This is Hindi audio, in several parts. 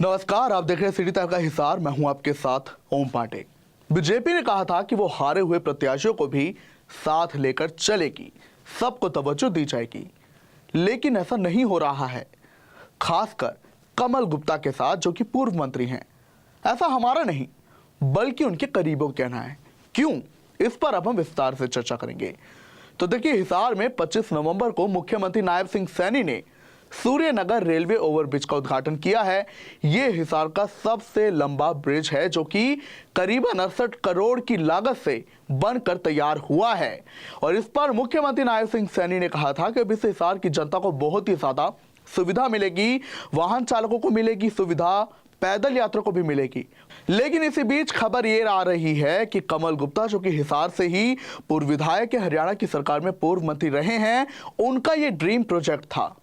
नमस्कार, आप देख रहे हैं सिटी तक का हिसार। मैं हूं आपके साथ ओम पांडे। बीजेपी ने कहा था कि वो हारे हुए प्रत्याशियों को भी साथ लेकर चलेगी, सबको तवज्जो दी जाएगी, लेकिन ऐसा नहीं हो रहा है, खासकर कमल गुप्ता के साथ जो कि पूर्व मंत्री हैं। ऐसा हमारा नहीं बल्कि उनके करीबों का कहना है। क्यों, इस पर अब हम विस्तार से चर्चा करेंगे। तो देखिए, हिसार में 25 नवंबर को मुख्यमंत्री नायब सिंह सैनी ने सूर्यनगर रेलवे ओवरब्रिज का उद्घाटन किया है। यह हिसार का सबसे लंबा ब्रिज है जो कि करीबन 68 करोड़ की लागत से बनकर तैयार हुआ है। और इस पर मुख्यमंत्री नायब सिंह सैनी ने कहा था कि अब इससे हिसार की जनता को बहुत ही ज्यादा सुविधा मिलेगी, वाहन चालकों को मिलेगी सुविधा, पैदल यात्रा को भी मिलेगी। लेकिन इसी बीच खबर ये आ रही है कि कमल गुप्ता जो कि हिसार से ही पूर्व विधायक हरियाणा की सरकार में पूर्व मंत्री रहे हैं, उनका ये ड्रीम प्रोजेक्ट था,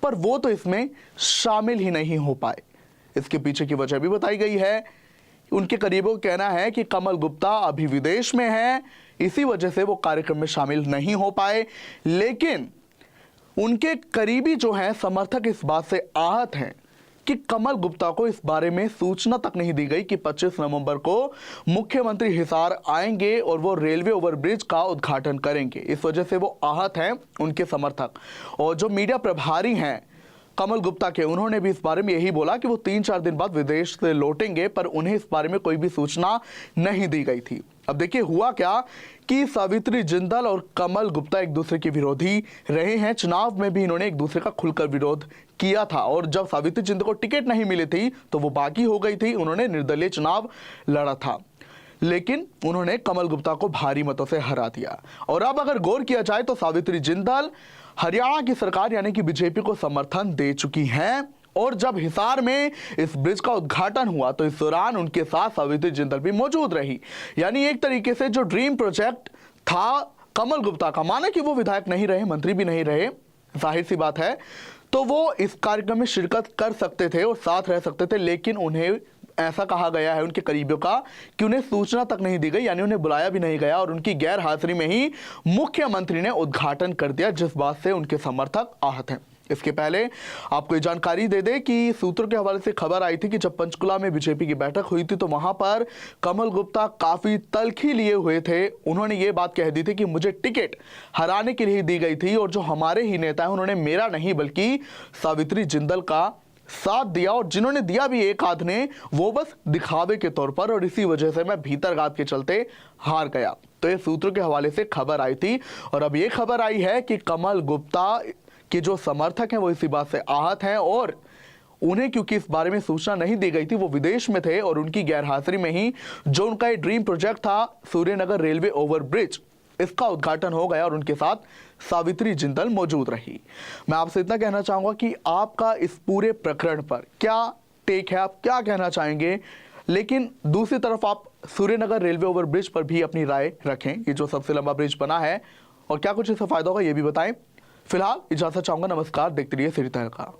पर वो तो इसमें शामिल ही नहीं हो पाए। इसके पीछे की वजह भी बताई गई है। उनके करीबों का कहना है कि कमल गुप्ता अभी विदेश में हैं, इसी वजह से वो कार्यक्रम में शामिल नहीं हो पाए। लेकिन उनके करीबी जो हैं समर्थक इस बात से आहत हैं कि कमल गुप्ता को इस बारे में सूचना तक नहीं दी गई कि 25 नवंबर को मुख्यमंत्री हिसार आएंगे और वो रेलवे ओवरब्रिज का उद्घाटन करेंगे। इस वजह से वो आहत हैं उनके समर्थक। और जो मीडिया प्रभारी हैं कमल गुप्ता के, उन्होंने भी इस बारे में यही बोला कि वो 3-4 दिन बाद विदेश से लौटेंगे, पर उन्हें इस बारे में कोई भी सूचना नहीं दी गई थी। अब देखिए हुआ क्या कि सावित्री जिंदल और कमल गुप्ता एक दूसरे के विरोधी रहे हैं। चुनाव में भी इन्होंने एक दूसरे का खुलकर विरोध किया था और जब सावित्री जिंदल को टिकट नहीं मिली थी तो वो बागी हो गई थी, उन्होंने निर्दलीय चुनाव लड़ा था, लेकिन उन्होंने कमल गुप्ता को भारी मतों से हरा दिया। और अब अगर गौर किया जाए तो सावित्री जिंदल हरियाणा की सरकार यानी कि बीजेपी को समर्थन दे चुकी हैं। और जब हिसार में इस ब्रिज का उद्घाटन हुआ तो इस दौरान उनके साथ सावित्री जिंदल भी मौजूद रही। यानी एक तरीके से जो ड्रीम प्रोजेक्ट था कमल गुप्ता का, माने कि वो विधायक नहीं रहे, मंत्री भी नहीं रहे, जाहिर सी बात है, तो वो इस कार्यक्रम में शिरकत कर सकते थे और साथ रह सकते थे। लेकिन उन्हें ऐसा कहा गया है उनके करीबियों का कि उन्हें सूचना तक नहीं दी गई, यानी उन्हें बुलाया भी नहीं गया और उनकी गैर हाजिरी में ही मुख्यमंत्री ने उद्घाटन कर दिया, जिस बात से उनके समर्थक आहत हैं। इसके पहले आपको ये जानकारी दे दें कि सूत्रों के हवाले से खबर आई थी कि जब पंचकुला में बीजेपी की बैठक हुई थी तो वहां पर कमल गुप्ता काफी तल्खी लिए हुए थे। उन्होंने ये बात कह दी थी कि मुझे टिकट हराने के लिए दी गई थी और जो हमारे ही नेता हैं उन्होंने मेरा नहीं बल्कि सावित्री जिंदल का साथ दिया, और जिन्होंने दिया भी एक आध ने, वो बस दिखावे के तौर पर, और इसी वजह से मैं भीतरघात के चलते हार गया। तो ये सूत्रों के हवाले से खबर आई थी और अब ये खबर आई है कि कमल गुप्ता के जो समर्थक हैं वो इसी बात से आहत हैं और उन्हें क्योंकि इस बारे में सूचना नहीं दी गई थी, वो विदेश में थे और उनकी गैरहाजिरी में ही जो उनका एक ड्रीम प्रोजेक्ट था सूर्यनगर रेलवे ओवरब्रिज, इसका उद्घाटन हो गया और उनके साथ सावित्री जिंदल मौजूद रही। मैं आपसे इतना कहना चाहूंगा कि आपका इस पूरे प्रकरण पर क्या टेक है, आप क्या कहना चाहेंगे। लेकिन दूसरी तरफ आप सूर्यनगर रेलवे ओवरब्रिज पर भी अपनी राय रखें, ये जो सबसे लंबा ब्रिज बना है और क्या कुछ इससे फायदा होगा ये भी बताएं। फिलहाल इजाजत चाहूंगा, नमस्कार, देखते रहिए सिटी तहलका।